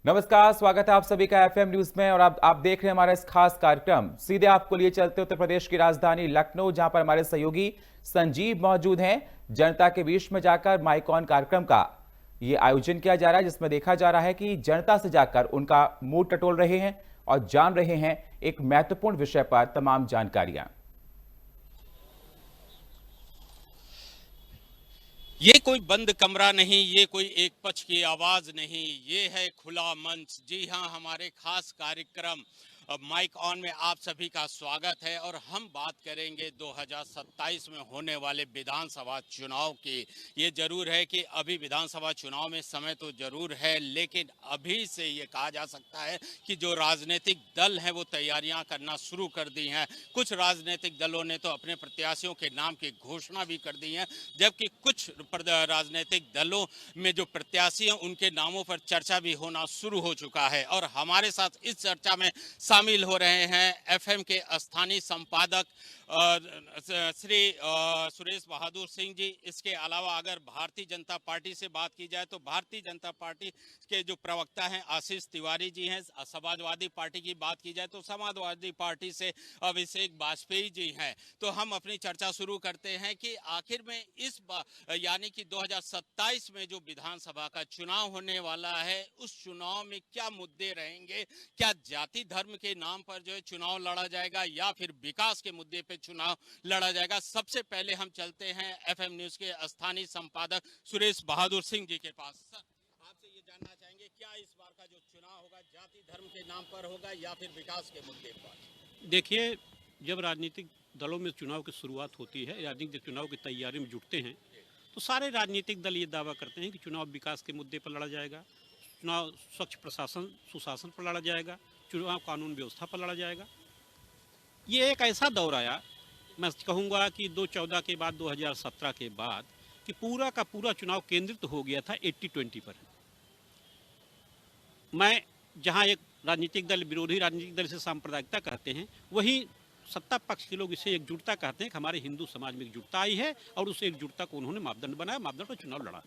नमस्कार, स्वागत है आप सभी का एफएम न्यूज में। और आप देख रहे हैं हमारा इस खास कार्यक्रम। सीधे आपको लिए चलते उत्तर प्रदेश की राजधानी लखनऊ, जहां पर हमारे सहयोगी संजीव मौजूद हैं। जनता के बीच में जाकर माइक ऑन कार्यक्रम का ये आयोजन किया जा रहा है, जिसमें देखा जा रहा है कि जनता से जाकर उनका मूड टटोल रहे हैं और जान रहे हैं एक महत्वपूर्ण विषय पर तमाम जानकारियां। ये कोई बंद कमरा नहीं, ये कोई एक पक्ष की आवाज नहीं, ये है खुला मंच। जी हाँ, हमारे खास कार्यक्रम माइक ऑन में आप सभी का स्वागत है और हम बात करेंगे 2027 में होने वाले विधानसभा चुनाव की। ये जरूर है कि अभी विधानसभा चुनाव में समय तो जरूर है, लेकिन अभी से ये कहा जा सकता है कि जो राजनीतिक दल हैं वो तैयारियां करना शुरू कर दी हैं। कुछ राजनीतिक दलों ने तो अपने प्रत्याशियों के नाम की घोषणा भी कर दी है, जबकि कुछ राजनीतिक दलों में जो प्रत्याशी हैं उनके नामों पर चर्चा भी होना शुरू हो चुका है। और हमारे साथ इस चर्चा में शामिल हो रहे हैं एफएम के स्थानीय संपादक श्री सुरेश बहादुर सिंह जी। इसके अलावा अगर भारतीय जनता पार्टी से बात की जाए तो भारतीय जनता पार्टी के जो प्रवक्ता हैं आशीष तिवारी जी हैं। समाजवादी पार्टी की बात की जाए तो समाजवादी पार्टी से अभिषेक वाजपेयी जी हैं। तो हम अपनी चर्चा शुरू करते हैं कि आखिर में इस यानी कि 2027 में जो विधानसभा का चुनाव होने वाला है, उस चुनाव में क्या मुद्दे रहेंगे। क्या जाति धर्म के नाम पर जो है चुनाव लड़ा जाएगा या फिर विकास के मुद्दे पे चुनाव लड़ा जाएगा। सबसे पहले हम चलते हैं एफएम न्यूज के स्थानीय संपादक सुरेश बहादुर सिंह जी के पास। सर, आपसे ये जानना चाहेंगे क्या इस बार का जो चुनाव होगा जाति धर्म के नाम पर होगा या फिर विकास के मुद्दे पर। देखिए, जब राजनीतिक दलों में चुनाव की शुरुआत होती है, राजनीतिक चुनाव की तैयारी में जुटते हैं, तो सारे राजनीतिक दल ये दावा करते हैं कि चुनाव विकास के मुद्दे पर लड़ा जाएगा, चुनाव स्वच्छ प्रशासन सुशासन पर लड़ा जाएगा, चुनाव कानून व्यवस्था पर लड़ा जाएगा। ये एक ऐसा दौर आया, मैं कहूँगा कि 2014 के बाद 2017 के बाद, कि पूरा का पूरा चुनाव केंद्रित हो गया था 80-20 पर। मैं जहाँ एक राजनीतिक दल विरोधी राजनीतिक दल से सांप्रदायिकता कहते हैं, वही सत्ता पक्ष के लोग इसे एकजुटता कहते हैं कि हमारे हिंदू समाज में एकजुटता आई है और उस एकजुटता को उन्होंने मापदंड बनाया, मापदंड पर चुनाव लड़ा।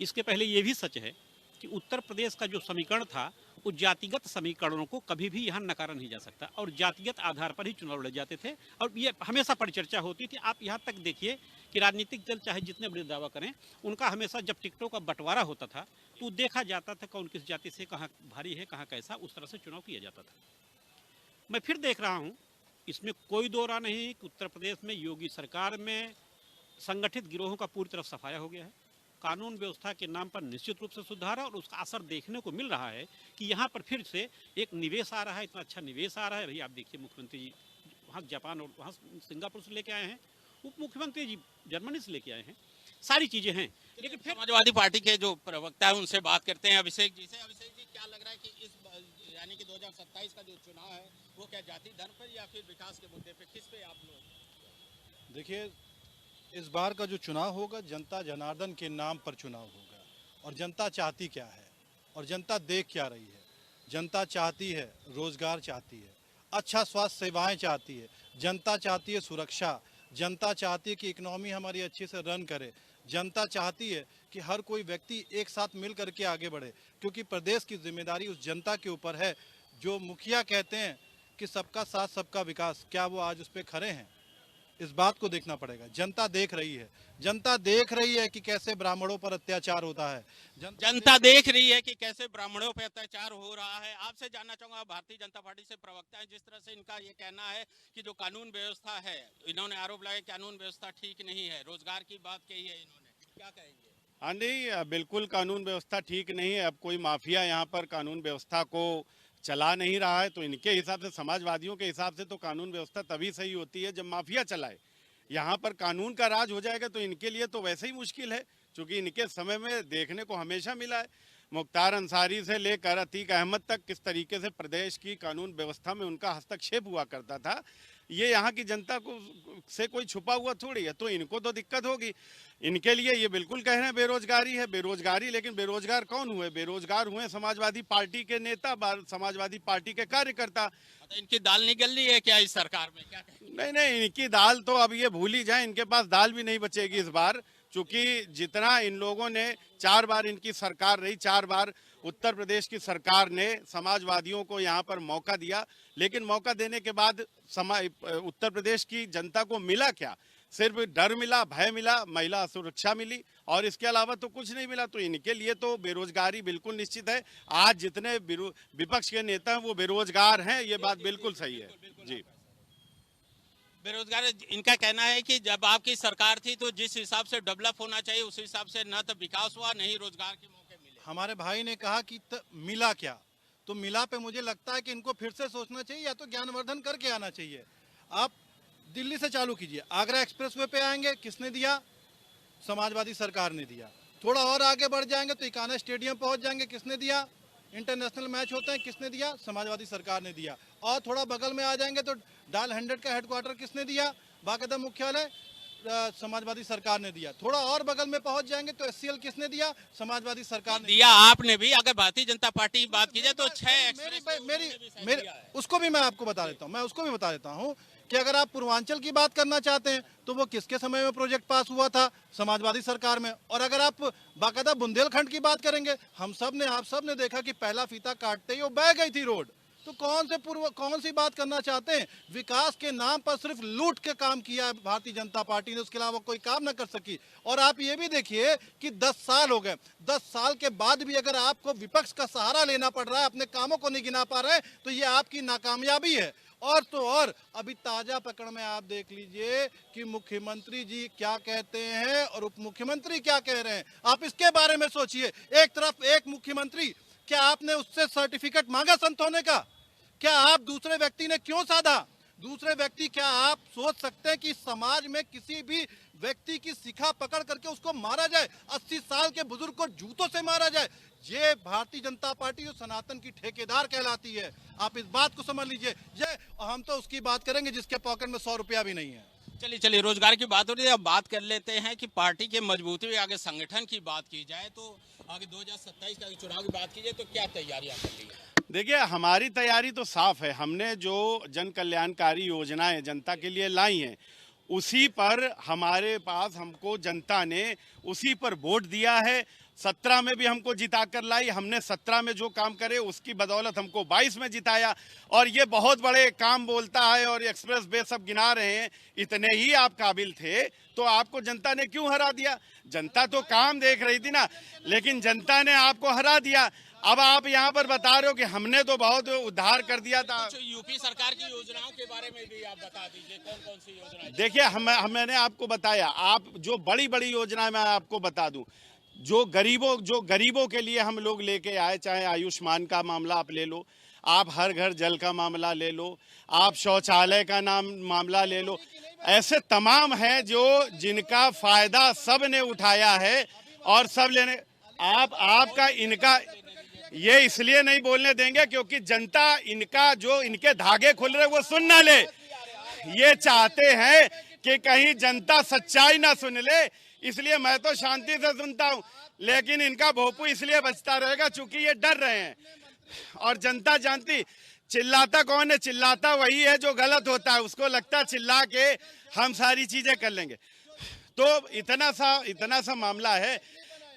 इसके पहले ये भी सच है कि उत्तर प्रदेश का जो समीकरण था वो जातिगत समीकरणों को कभी भी यहाँ नकारा नहीं जा सकता और जातिगत आधार पर ही चुनाव लड़े जाते थे और ये हमेशा परिचर्चा होती थी। आप यहाँ तक देखिए कि राजनीतिक दल चाहे जितने बड़े दावा करें, उनका हमेशा जब टिकटों का बंटवारा होता था तो देखा जाता था कौन किस जाति से कहाँ भारी है, कहाँ कैसा, उस तरह से चुनाव किया जाता था। मैं फिर देख रहा हूँ, इसमें कोई दो राय नहीं कि उत्तर प्रदेश में योगी सरकार में संगठित गिरोहों का पूरी तरह सफाया हो गया है। कानून व्यवस्था के नाम पर निश्चित रूप से सुधार है और उसका असर देखने को मिल रहा है कि यहाँ पर फिर से एक निवेश आ रहा है, इतना अच्छा निवेश आ रहा है। भाई आप देखिए, मुख्यमंत्री जी वहाँ जापान और वहाँ सिंगापुर से लेके आए हैं, उप मुख्यमंत्री जी जर्मनी से लेके आए हैं, सारी चीज़ें हैं। लेकिन फिर समाजवादी पार्टी के जो प्रवक्ता है उनसे बात करते हैं अभिषेक जी से। अभिषेक जी, क्या लग रहा है कि इस यानी कि 2027 का जो चुनाव है वो क्या जाति धर्म पर या फिर विकास के मुद्दे पे, किस पे आप लोग। देखिए, इस बार का जो चुनाव होगा जनता जनार्दन के नाम पर चुनाव होगा। और जनता चाहती क्या है और जनता देख क्या रही है। जनता चाहती है रोजगार, चाहती है अच्छा स्वास्थ्य सेवाएं, चाहती है जनता, चाहती है सुरक्षा, जनता चाहती है कि इकोनॉमी हमारी अच्छे से रन करे, जनता चाहती है कि हर कोई व्यक्ति एक साथ मिल करके आगे बढ़े, क्योंकि प्रदेश की जिम्मेदारी उस जनता के ऊपर है। जो मुखिया कहते हैं कि सबका साथ सबका विकास, क्या वो आज उस पर खड़े हैं? इस बात को देखना पड़ेगा। जनता देख रही है, जनता देख रही है कि कैसे ब्राह्मणों पर अत्याचार होता है, जनता देख रही है कि कैसे ब्राह्मणों पर अत्याचार हो रहा है। आपसे जानना चाहूंगा, भारतीय जनता पार्टी से प्रवक्ता है, जिस तरह से इनका ये कहना है कि जो कानून व्यवस्था है, इन्होंने आरोप लगाया कानून व्यवस्था ठीक नहीं है, रोजगार की बात कही है इन्होंने, क्या कहेंगे। हाँ नहीं, बिल्कुल कानून व्यवस्था ठीक नहीं है। अब कोई माफिया यहाँ पर कानून व्यवस्था को चला नहीं रहा है, तो इनके हिसाब से, समाजवादियों के हिसाब से तो कानून व्यवस्था तभी सही होती है जब माफिया चलाए। यहाँ पर कानून का राज हो जाएगा तो इनके लिए तो वैसे ही मुश्किल है, क्योंकि इनके समय में देखने को हमेशा मिला है, मुख्तार अंसारी से लेकर अतीक अहमद तक किस तरीके से प्रदेश की कानून व्यवस्था में उनका हस्तक्षेप हुआ करता था। ये यहाँ की जनता को से कोई छुपा हुआ थोड़ी है, तो इनको तो दिक्कत होगी। इनके लिए ये बिल्कुल कह रहे हैं बेरोजगारी है, बेरोजगारी, लेकिन बेरोजगार कौन हुए? बेरोजगार हुए समाजवादी पार्टी के नेता, समाजवादी पार्टी के कार्यकर्ता। तो इनकी दाल निकल रही है क्या इस सरकार में, क्या कहेंगे? नहीं नहीं, इनकी दाल तो अब ये भूल ही जाए, इनके पास दाल भी नहीं बचेगी इस बार, क्योंकि जितना इन लोगों ने 4 बार इनकी सरकार रही, 4 बार उत्तर प्रदेश की सरकार ने समाजवादियों को यहाँ पर मौका दिया, लेकिन मौका देने के बाद उत्तर प्रदेश की जनता को मिला क्या? सिर्फ डर मिला, भय मिला, महिला सुरक्षा मिली और इसके अलावा तो कुछ नहीं मिला। तो इनके लिए तो बेरोजगारी बिल्कुल निश्चित है। आज जितने विपक्ष के नेता हैं वो बेरोजगार हैं, ये बात बिल्कुल सही है जी। बेरोजगार, इनका कहना है कि जब आपकी सरकार थी तो जिस हिसाब से डेवलप होना चाहिए उस हिसाब से न तो विकास हुआ, नहीं रोजगार के मौके मिले। हमारे भाई ने कहा कि मिला क्या, तो मिला पे मुझे लगता है कि इनको फिर से सोचना चाहिए या तो ज्ञानवर्धन करके आना चाहिए। आप दिल्ली से चालू कीजिए, आगरा एक्सप्रेसवे पे आएंगे, किसने दिया? समाजवादी सरकार ने दिया। थोड़ा और आगे बढ़ जाएंगे तो इकाना स्टेडियम पहुंच जाएंगे, किसने दिया? इंटरनेशनल मैच होते हैं, किसने दिया? समाजवादी सरकार ने दिया। और थोड़ा बगल में आ जाएंगे तो डायल 100 का हेडक्वार्टर किसने दिया? बाकायदा मुख्यालय समाजवादी सरकार ने दिया। थोड़ा और बगल में पहुंच जाएंगे तो एससीएल किसने दिया? समाजवादी सरकार ने दिया। आपने भी, अगर भारतीय जनता पार्टी की बात की जाए तो 6 मेरी उसको भी मैं आपको बता देता हूँ, मैं उसको भी बता देता हूँ कि अगर आप पूर्वांचल की बात करना चाहते हैं तो वो किसके समय में प्रोजेक्ट पास हुआ था? समाजवादी सरकार में। और अगर आप बाकायदा बुंदेलखंड की बात करेंगे, आप सब ने देखा कि पहला फीता काटते ही वो बह गई थी रोड। तो कौन सी बात करना चाहते हैं? विकास के नाम पर सिर्फ लूट के काम किया है भारतीय जनता पार्टी ने, उसके अलावा कोई काम न कर सकी। और आप ये भी देखिए कि 10 साल हो गए, 10 साल के बाद भी अगर आपको विपक्ष का सहारा लेना पड़ रहा है, अपने कामों को नहीं गिना पा रहे हैं, तो ये आपकी नाकामयाबी है। और तो और अभी ताजा पकड़ में आप देख लीजिए कि मुख्यमंत्री जी क्या कहते हैं और उप मुख्यमंत्री क्या कह रहे हैं। आप इसके बारे में सोचिए। एक तरफ एक मुख्यमंत्री, क्या आपने उससे सर्टिफिकेट मांगा संत होने का? क्या आप दूसरे व्यक्ति ने क्यों साधा? दूसरे व्यक्ति, क्या आप सोच सकते हैं कि समाज में किसी भी व्यक्ति की शिखा पकड़ करके उसको मारा जाए? 80 साल के बुजुर्ग को जूतों से मारा जाए? ये भारतीय जनता पार्टी जो सनातन की ठेकेदार कहलाती है, आप इस बात को समझ लीजिए। ये हम तो उसकी बात करेंगे जिसके पॉकेट में 100 रुपया भी नहीं है। चलिए रोजगार की बात हो रही है, अब बात कर लेते हैं कि पार्टी के मजबूती, आगे संगठन की बात की जाए तो आगे 2027 का चुनाव की बात की जाए तो क्या तैयारियां कर ली है? देखिए, हमारी तैयारी तो साफ है। हमने जो जन कल्याणकारी योजनाएं जनता के लिए लाई हैं उसी पर हमारे पास, हमको जनता ने उसी पर वोट दिया है। 17 में भी हमको जिताकर लाई। हमने 17 में जो काम करे उसकी बदौलत हमको 22 में जिताया। और ये बहुत बड़े काम बोलता है और एक्सप्रेस वे सब गिना रहे हैं। इतने ही आप काबिल थे तो आपको जनता ने क्यों हरा दिया? जनता तो काम देख रही थी ना, लेकिन जनता ने आपको हरा दिया। अब आप यहाँ पर बता रहे हो कि हमने तो बहुत उद्धार कर दिया था। यूपी सरकार की योजनाओं के बारे में भी आप बता दीजिए, कौन सी योजना? देखिए, मैंने आपको बताया, आप जो बड़ी बड़ी योजनाएं मैं आपको बता दूं, जो गरीबों के लिए हम लोग लेके आए, चाहे आयुष्मान का मामला आप ले लो, आप हर घर जल का मामला ले लो, आप शौचालय का मामला ले लो, ऐसे तमाम हैं जो जिनका फायदा सब ने उठाया है और सब लेने। आपका इनका ये इसलिए नहीं बोलने देंगे क्योंकि जनता इनका जो इनके धागे खुल रहे वो सुन ना ले। ये चाहते हैं कि कहीं जनता सच्चाई ना सुन ले, इसलिए मैं तो शांति से सुनता हूं, लेकिन इनका भोपू इसलिए बचता रहेगा चूंकि ये डर रहे हैं। और जनता जानती, चिल्लाता कौन है? चिल्लाता वही है जो गलत होता है, उसको लगता है चिल्ला के हम सारी चीजें कर लेंगे। तो इतना सा मामला है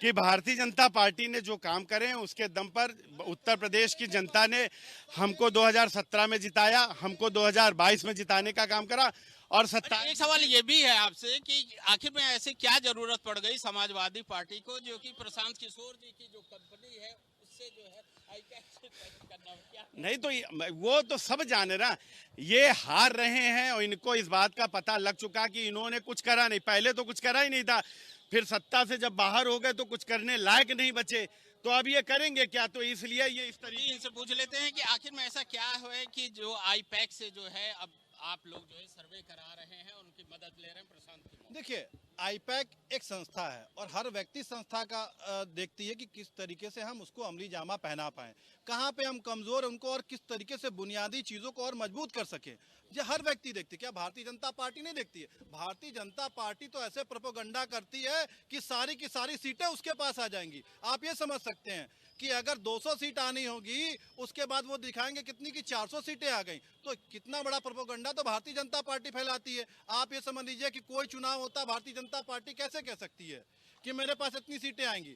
कि भारतीय जनता पार्टी ने जो काम करे हैं उसके दम पर उत्तर प्रदेश की जनता ने हमको 2017 में जिताया, हमको 2022 में जिताने का काम करा। और एक सवाल ये भी है आपसे कि आखिर में ऐसे क्या जरूरत पड़ गई समाजवादी पार्टी को, जो कि प्रशांत किशोर जी की जो कंपनी है उससे जो है नहीं, तो वो तो सब जाने ना, ये हार रहे हैं और इनको इस बात का पता लग चुका कि इन्होंने कुछ करा नहीं। पहले तो कुछ करा ही नहीं था, फिर सत्ता से जब बाहर हो गए तो कुछ करने लायक नहीं बचे, तो अब ये करेंगे क्या? तो इसलिए ये इस तरीके इनसे पूछ लेते हैं कि आखिर में ऐसा क्या है कि जो आईपैक से जो है अब आप लोग जो है सर्वे करा रहे हैं, उनकी मदद ले रहे हैं प्रशांत की। देखिए, आईपैक एक संस्था है और हर व्यक्ति संस्था का देखती है कि किस तरीके से हम उसको अमली जामा पहना पाएं, कहाँ पे हम कमजोर हैं उनको और किस तरीके से बुनियादी चीजों को और मजबूत कर सके। ये हर व्यक्ति देखती है। क्या भारतीय जनता पार्टी नहीं देखती है? भारतीय जनता पार्टी तो ऐसे प्रोपेगेंडा करती है कि सारी की सारी सीटें उसके पास आ जाएंगी। आप ये समझ सकते हैं कि अगर 200 सीट आनी होगी, उसके बाद वो दिखाएंगे कितनी की 400 सीटें आ गई, तो कितना बड़ा प्रोपेगेंडा तो भारतीय जनता पार्टी फैलाती है। आप ये समझ लीजिए कि कोई चुनाव होता, भारतीय जनता पार्टी कैसे कह सकती है कि मेरे पास इतनी सीटें आएंगी?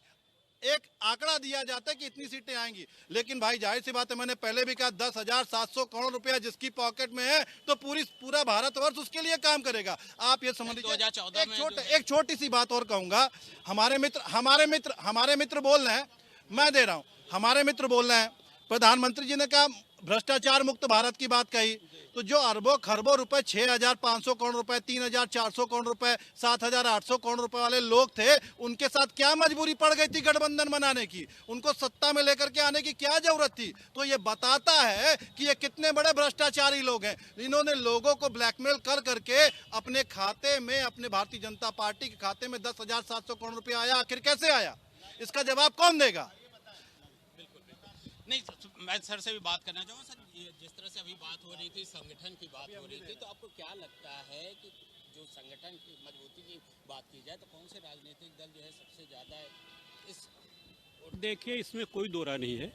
एक आंकड़ा दिया जाता है कि इतनी सीटें आएंगी। लेकिन भाई जाहिर सी बात है, मैंने पहले भी कहा 10,700 करोड़ रुपया जिसकी पॉकेट में है तो पूरा भारतवर्ष उसके लिए काम करेगा। आप ये समझ लीजिए। 2014 में एक छोटी सी बात और कहूंगा, हमारे मित्र बोल रहे हैं, मैं दे रहा हूं, हमारे मित्र बोल रहे हैं, प्रधानमंत्री जी ने कहा भ्रष्टाचार मुक्त भारत की बात कही, तो जो अरबों खरबों रुपए 6,500 करोड़ रुपए, 3,400 करोड़ रुपए, 7,800 करोड़ रुपए वाले लोग थे, उनके साथ क्या मजबूरी पड़ गई थी गठबंधन बनाने की? उनको सत्ता में लेकर के आने की क्या जरूरत थी? तो ये बताता है कि ये कितने बड़े भ्रष्टाचारी लोग हैं। इन्होंने लोगों को ब्लैकमेल कर करके अपने खाते में, अपने भारतीय जनता पार्टी के खाते में 10,700 करोड़ रुपए आया। आखिर कैसे आया? इसका जवाब कौन देगा? नहीं, मैं सर से भी बात करना चाहूँगा। सर, जिस तरह से अभी बात हो रही थी, संगठन की बात हो रही थी, तो आपको क्या लगता है कि जो संगठन की मजबूती की बात की जाए तो कौन से राजनीतिक दल जो है सबसे ज्यादा इस? देखिए, इसमें कोई दो राय नहीं है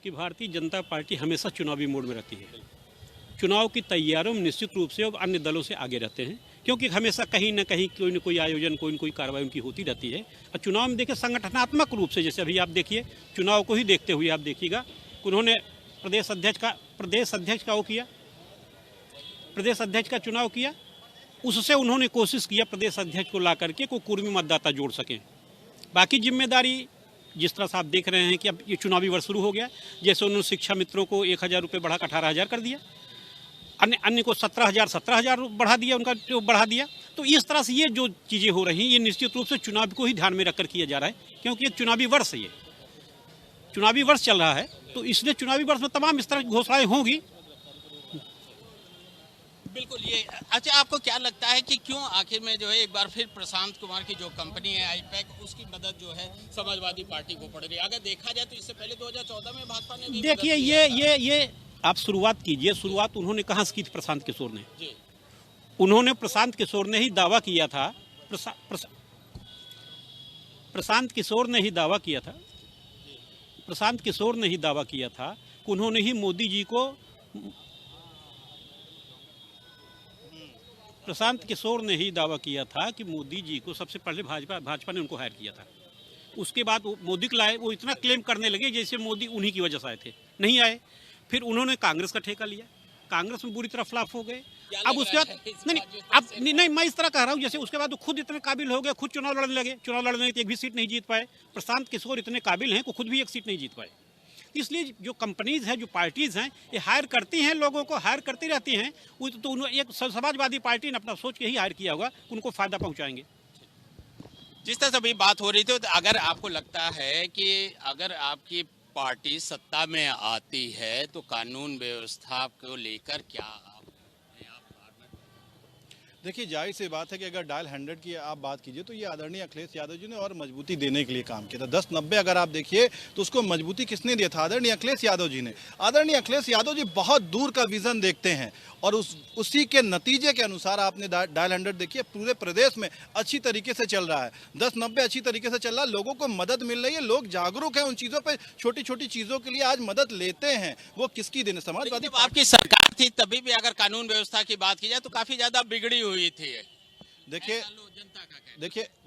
कि भारतीय जनता पार्टी हमेशा चुनावी मोड में रहती है। चुनाव की तैयारियों में निश्चित रूप से और अन्य दलों से आगे रहते हैं, क्योंकि हमेशा कहीं न कहीं कोई न कोई आयोजन, कोई न कोई कार्रवाई उनकी होती रहती है। और चुनाव में देखिए संगठनात्मक रूप से, जैसे अभी आप देखिए चुनाव को ही देखते हुए आप देखिएगा, उन्होंने प्रदेश अध्यक्ष का वो किया, प्रदेश अध्यक्ष का चुनाव किया, उससे उन्होंने कोशिश किया प्रदेश अध्यक्ष को ला करके कोई कुर्मी मतदाता जोड़ सकें। बाकी जिम्मेदारी जिस तरह से आप देख रहे हैं कि अब ये चुनावी वर्ष शुरू हो गया, जैसे उन्होंने शिक्षा मित्रों को 1,000 रुपये बढ़ाकर 18,000 कर दिया, अन्य को 17,000 बढ़ा दिया, उनका जो बढ़ा दिया। तो इस तरह से ये जो चीज़ें हो रही हैं, ये निश्चित रूप से चुनाव को ही ध्यान में रखकर किया जा रहा है, क्योंकि एक चुनावी वर्ष है, ये चुनावी वर्ष चल रहा है, तो इसलिए चुनावी वर्ष में तमाम इस तरह की घोषणाएं होंगी। बिल्कुल। ये अच्छा, आपको क्या लगता है कि क्यों आखिर में जो है एक बार फिर प्रशांत कुमार की जो कंपनी है आईपैक, उसकी मदद जो है समाजवादी पार्टी को पड़ रही है? अगर देखा जाए तो इससे पहले 2014 में भाजपा ने भी देखिए ये आप शुरुआत कीजिए। शुरुआत उन्होंने कहाँ से की थी? प्रशांत किशोर ने। उन्होंने प्रशांत किशोर ने ही दावा किया था, प्रशांत किशोर ने ही दावा किया था, प्रशांत किशोर ने ही दावा किया था कि उन्होंने ही मोदी जी को, प्रशांत किशोर ने ही दावा किया था कि मोदी जी को सबसे पहले भाजपा ने उनको हायर किया था। उसके बाद वो मोदी को लाए, वो इतना क्लेम करने लगे जैसे मोदी उन्हीं की वजह से आए थे, नहीं आए। फिर उन्होंने कांग्रेस का ठेका लिया, कांग्रेस में बुरी तरह फ्लॉप हो गए। अब उसके बाद नहीं, मैं इस तरह कह रहा हूँ जैसे उसके बाद वो खुद इतने काबिल हो गए, खुद चुनाव लड़ने लगे, चुनाव लड़ने एक भी सीट नहीं जीत पाए। प्रशांत किशोर इतने काबिल हैं कि खुद भी एक सीट नहीं जीत पाए। इसलिए जो कंपनीज हैं, जो पार्टीज हैं, ये हायर करती हैं, लोगों को हायर करती रहती हैं। तो उन्होंने एक समाजवादी पार्टी ने अपना सोच के ही हायर किया होगा, उनको फायदा पहुंचाएंगे। जिस तरह से अभी बात हो रही थी, तो अगर आपको लगता है कि अगर आपकी पार्टी सत्ता में आती है तो कानून व्यवस्था को लेकर क्या देखिए, जाहिर सी बात है कि अगर डायल 100 की आप बात कीजिए तो ये आदरणीय अखिलेश यादव जी ने और मजबूती देने के लिए काम किया था। 10-90 अगर आप देखिए तो उसको मजबूती किसने दिया था? आदरणीय अखिलेश यादव जी ने। आदरणीय अखिलेश यादव जी बहुत दूर का विजन देखते हैं और उसी के नतीजे के अनुसार आपने डायल 100 देखिए, पूरे प्रदेश में अच्छी तरीके से चल रहा है। 10-90 अच्छी तरीके से चल रहा है, लोगों को मदद मिल रही है, लोग जागरूक हैं उन चीज़ों पर, छोटी छोटी चीज़ों के लिए आज मदद लेते हैं। वो किसकी देन? समाजवादी आपकी सरकार थी तभी भी अगर कानून व्यवस्था की बात की जाए तो काफी ज्यादा बिगड़ी हुई थी।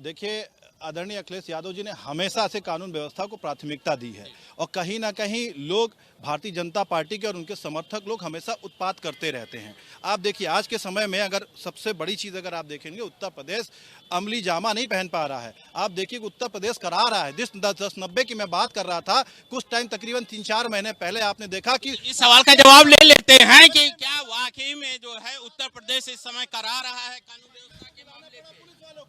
देखिए आदरणीय अखिलेश यादव जी ने हमेशा से कानून व्यवस्था को प्राथमिकता दी है और कहीं ना कहीं लोग, भारतीय जनता पार्टी के और उनके समर्थक लोग हमेशा उत्पात करते रहते हैं। आप देखिए आज के समय में अगर सबसे बड़ी चीज़ अगर आप देखेंगे, उत्तर प्रदेश अमली जामा नहीं पहन पा रहा है। आप देखिए उत्तर प्रदेश करा रहा है। 10-90 की मैं बात कर रहा था, कुछ टाइम तकरीबन 3-4 महीने पहले आपने देखा कि इस सवाल का जवाब ले लेते हैं कि क्या वाकई में जो है उत्तर प्रदेश इस समय करा रहा है कानून व्यवस्था के मामले में?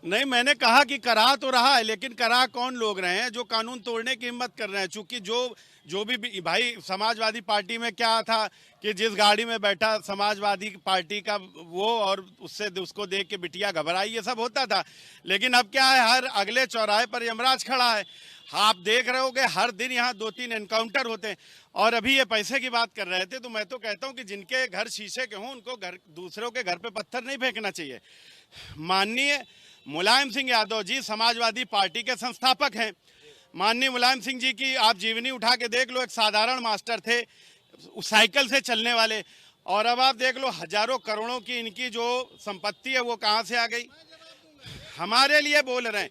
नहीं, मैंने कहा कि करा तो रहा है, लेकिन करा कौन लोग रहे हैं? जो कानून तोड़ने की हिम्मत कर रहे हैं। चूंकि जो भी भाई समाजवादी पार्टी में क्या था कि जिस गाड़ी में बैठा समाजवादी पार्टी का वो और उसको देख के बिटिया घबराई, ये सब होता था। लेकिन अब क्या है, हर अगले चौराहे पर यमराज खड़ा है। आप देख रहे होगे हर दिन यहाँ 2-3 एनकाउंटर होते हैं। और अभी ये पैसे की बात कर रहे थे, तो मैं तो कहता हूँ कि जिनके घर शीशे के हों उनको दूसरों के घर पे पत्थर नहीं फेंकना चाहिए। माननीय मुलायम सिंह यादव जी समाजवादी पार्टी के संस्थापक हैं। माननीय मुलायम सिंह जी की आप जीवनी उठा के देख लो, एक साधारण मास्टर थे, साइकिल से चलने वाले, और अब आप देख लो हजारों करोड़ों की इनकी जो संपत्ति है वो कहाँ से आ गई। हमारे लिए बोल रहे हैं।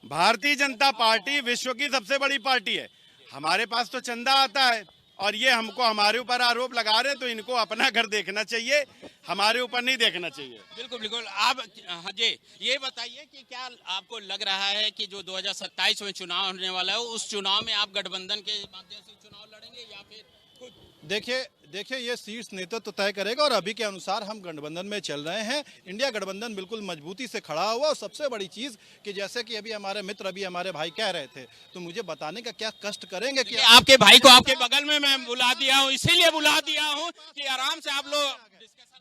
भारतीय जनता पार्टी विश्व की सबसे बड़ी पार्टी है। हमारे पास तो चंदा आता है और ये हमको हमारे ऊपर आरोप लगा रहे हैं, तो इनको अपना घर देखना चाहिए, हमारे ऊपर नहीं देखना चाहिए। बिल्कुल बिल्कुल। आप हाँ जी, ये बताइए कि क्या आपको लग रहा है कि जो 2027 में चुनाव होने वाला है उस चुनाव में आप गठबंधन के माध्यम से चुनाव लड़ेंगे या फिर खुद? देखिए ये शीर्ष नेतृत्व तो तय करेगा और अभी के अनुसार हम गठबंधन में चल रहे हैं। इंडिया गठबंधन बिल्कुल मजबूती से खड़ा हुआ और सबसे बड़ी चीज कि जैसे कि अभी हमारे मित्र, अभी हमारे भाई कह रहे थे, तो मुझे बताने का क्या कष्ट करेंगे कि आपके भाई को आपके बगल में मैं बुला दिया हूँ, इसीलिए बुला दिया हूँ कि आराम से आप लोग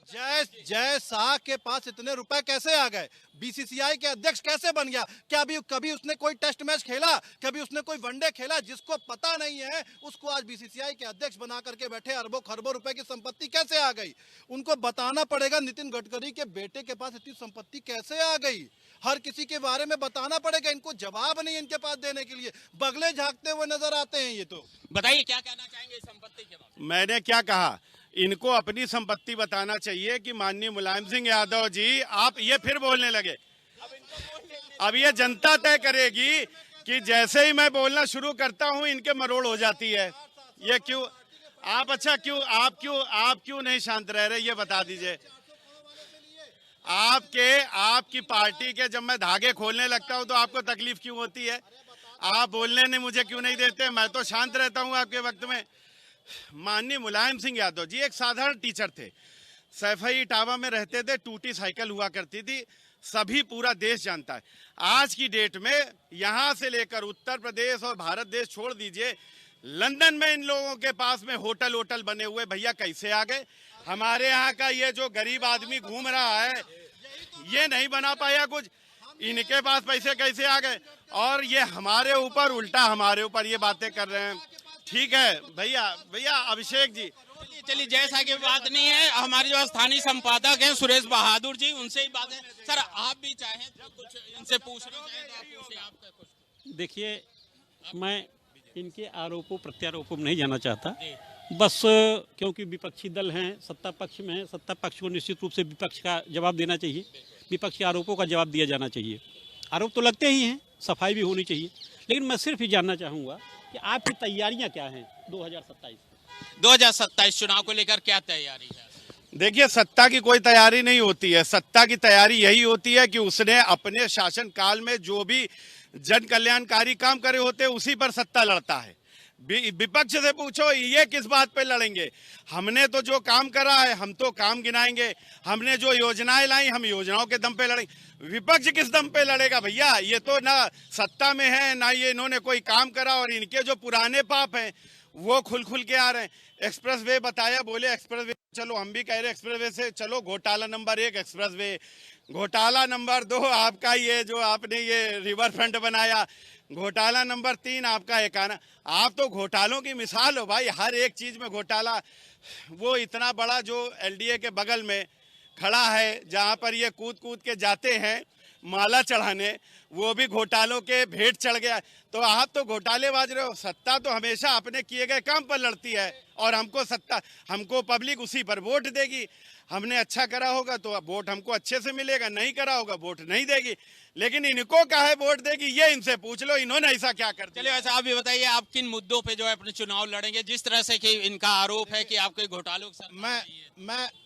जय शाह के पास इतने रुपए कैसे आ गए, बीसीसीआई के अध्यक्ष कैसे बन गया, क्या अभी कभी उसने कोई टेस्ट मैच खेला, कभी उसने कोई वनडे खेला? जिसको पता नहीं है उसको आज बीसीसीआई के अध्यक्ष बना करके बैठे। अरबों खरबों रुपए की संपत्ति कैसे आ गई, उनको बताना पड़ेगा। नितिन गडकरी के बेटे के पास इतनी संपत्ति कैसे आ गई, हर किसी के बारे में बताना पड़ेगा। इनको जवाब नहीं इनके पास देने के लिए, बगले झांकते हुए नजर आते हैं ये। तो बताइए क्या कहना चाहेंगे इस संपत्ति के बारे में? मैंने क्या कहा, इनको अपनी संपत्ति बताना चाहिए कि माननीय मुलायम सिंह यादव जी, आप ये फिर बोलने लगे। अब ये जनता तय करेगी कि जैसे ही मैं बोलना शुरू करता हूं इनके मरोड़ हो जाती है। ये क्यों? आप अच्छा क्यों, आप क्यों नहीं शांत रह रहे, ये बता दीजिए। आपकी पार्टी के जब मैं धागे खोलने लगता हूं तो आपको तकलीफ क्यों होती है? आप बोलने नहीं, मुझे क्यों नहीं देते? मैं तो शांत रहता हूं आपके वक्त में। माननीय मुलायम सिंह यादव जी एक साधारण टीचर थे, सैफई इटावा में रहते थे, टूटी साइकिल हुआ करती थी, सभी पूरा देश जानता है। आज की डेट में यहां से लेकर उत्तर प्रदेश और भारत देश छोड़ दीजिए, लंदन में इन लोगों के पास में होटल बने हुए। भैया कैसे आ गए? हमारे यहाँ का ये जो गरीब आदमी घूम रहा है ये नहीं बना पाया कुछ, इनके पास पैसे कैसे आ गए? और ये हमारे ऊपर, उल्टा हमारे ऊपर ये बातें कर रहे हैं। ठीक है भैया अभिषेक जी, चलिए जैसा की बात नहीं है, हमारे जो स्थानीय संपादक हैं सुरेश बहादुर जी, उनसे ही बात है। सर आप भी चाहें तो कुछ इनसे पूछना चाहें तो आप पूछिए, आपका कुछ। देखिए, मैं इनके आरोपों प्रत्यारोपों में नहीं जाना चाहता, बस क्योंकि विपक्षी दल हैं, सत्ता पक्ष में है, सत्ता पक्ष को निश्चित रूप से विपक्ष का जवाब देना चाहिए, विपक्ष के आरोपों का जवाब दिया जाना चाहिए। आरोप तो लगते ही हैं, सफाई भी होनी चाहिए, लेकिन मैं सिर्फ ये जानना चाहूँगा कि आपकी तैयारियां क्या हैं 2027 चुनाव को लेकर क्या तैयारी है? देखिए, सत्ता की कोई तैयारी नहीं होती है। सत्ता की तैयारी यही होती है कि उसने अपने शासन काल में जो भी जन कल्याणकारी काम करे होते हैं उसी पर सत्ता लड़ता है। विपक्ष से पूछो ये किस बात पे लड़ेंगे? हमने तो जो काम करा है हम तो काम गिनाएंगे, हमने जो योजनाएं लाई हम योजनाओं के दम पे लड़ेंगे। विपक्ष किस दम पे लड़ेगा भैया? ये तो ना सत्ता में है ना ये इन्होंने कोई काम करा, और इनके जो पुराने पाप हैं वो खुल के आ रहे हैं। एक्सप्रेस वे बताया, बोले एक्सप्रेस वे, चलो हम भी कह रहे एक्सप्रेस वे से चलो। घोटाला नंबर 1 एक्सप्रेस वे, घोटाला नंबर 2 आपका ये जो आपने ये रिवर फ्रंट बनाया, घोटाला नंबर 3 आपका एकाना। आप तो घोटालों की मिसाल हो भाई, हर एक चीज में घोटाला। वो इतना बड़ा जो एलडीए के बगल में खड़ा है जहां पर ये कूद के जाते हैं माला चढ़ाने, वो भी घोटालों के भेंट चढ़ गया। तो आप तो घोटाले बाज रहे हो। सत्ता तो हमेशा अपने किए गए काम पर लड़ती है और हमको पब्लिक उसी पर वोट देगी। हमने अच्छा करा होगा तो वोट हमको अच्छे से मिलेगा, नहीं करा होगा वोट नहीं देगी। लेकिन इनको काहे वोट देगी ये इनसे पूछ लो, इन्होंने ऐसा क्या कर दिया? चलिए वैसे आप भी बताइए, आप किन मुद्दों पे जो है अपने चुनाव लड़ेंगे, जिस तरह से कि इनका आरोप है कि आपके घोटालों के साथ?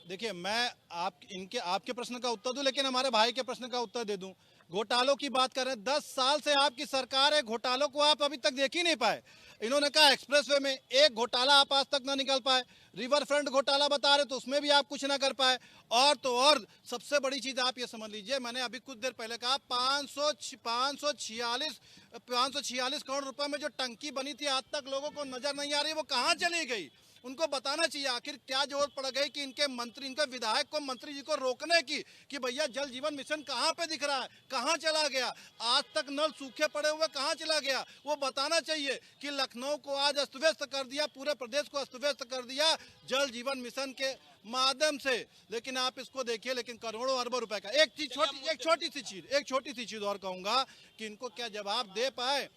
देखिए मैं आपके प्रश्न का उत्तर दूं, लेकिन हमारे भाई के प्रश्न का उत्तर दे दूं। घोटालों की बात कर रहे हैं, 10 साल से आपकी सरकार है, घोटालों को आप अभी तक देख ही नहीं पाए। इन्होंने कहा एक्सप्रेसवे में एक घोटाला आप आज तक ना निकल पाए, रिवर फ्रंट घोटाला बता रहे तो उसमें भी आप कुछ ना कर पाए। और तो और सबसे बड़ी चीज आप ये समझ लीजिए, मैंने अभी कुछ देर पहले कहा 546 करोड़ रुपए में जो टंकी बनी थी आज तक लोगों को नजर नहीं आ रही, वो कहाँ चली गई? उनको बताना चाहिए आखिर क्या जरूरत पड़ गई कि इनके विधायक को, मंत्री जी को रोकने की कि भैया जल जीवन मिशन कहाँ पे दिख रहा है, कहाँ चला गया? आज तक नल सूखे पड़े हुए कहाँ चला गया? वो बताना चाहिए कि लखनऊ को आज अस्त व्यस्त कर दिया, पूरे प्रदेश को अस्त व्यस्त कर दिया जल जीवन मिशन के माध्यम से। लेकिन आप इसको देखिए, लेकिन करोड़ों अरबों रुपए का एक छोटी सी चीज और कहूंगा कि इनको क्या जवाब दे पाए,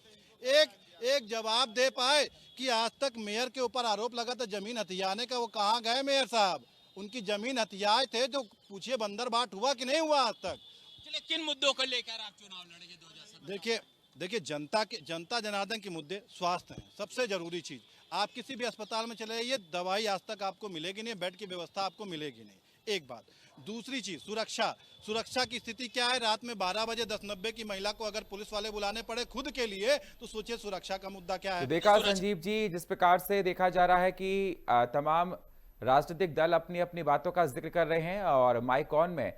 एक जवाब दे पाए कि आज तक मेयर के ऊपर आरोप लगा था जमीन हथियाने का, वो कहाँ गए मेयर साहब? उनकी जमीन हथियाए थे तो पूछिए बंदर बाट हुआ कि नहीं हुआ आज तक? चलिए किन मुद्दों को लेकर आप चुनाव लड़ेंगे 2027? देखिए देखिए, जनता जनार्दन के मुद्दे स्वास्थ्य हैं, सबसे जरूरी चीज। आप किसी भी अस्पताल में चले जाइए, दवाई आज तक आपको मिलेगी नहीं, बेड की व्यवस्था आपको मिलेगी नहीं, एक बात। दूसरी चीज, सुरक्षा की स्थिति क्या है? रात में 12 बजे 10:90 की महिला को अगर पुलिस वाले बुलाने पड़े खुद के लिए, तो सोचिए सुरक्षा का मुद्दा क्या है। तो देखा संजीव जी, जिस प्रकार से देखा जा रहा है कि तमाम राजनीतिक दल अपनी अपनी बातों का जिक्र कर रहे हैं और माइक ऑन में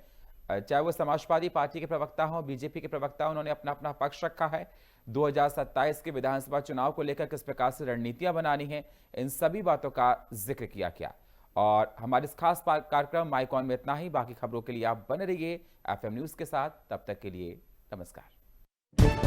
चाहे वो समाजवादी पार्टी के प्रवक्ता हो, बीजेपी के प्रवक्ता हो, उन्होंने अपना अपना पक्ष रखा है। 2027 के विधानसभा चुनाव को लेकर किस प्रकार से रणनीतियां बनानी है, इन सभी बातों का जिक्र किया गया। और हमारे इस खास कार्यक्रम माइक ऑन में इतना ही। बाकी खबरों के लिए आप बने रहिए FM न्यूज के साथ। तब तक के लिए नमस्कार।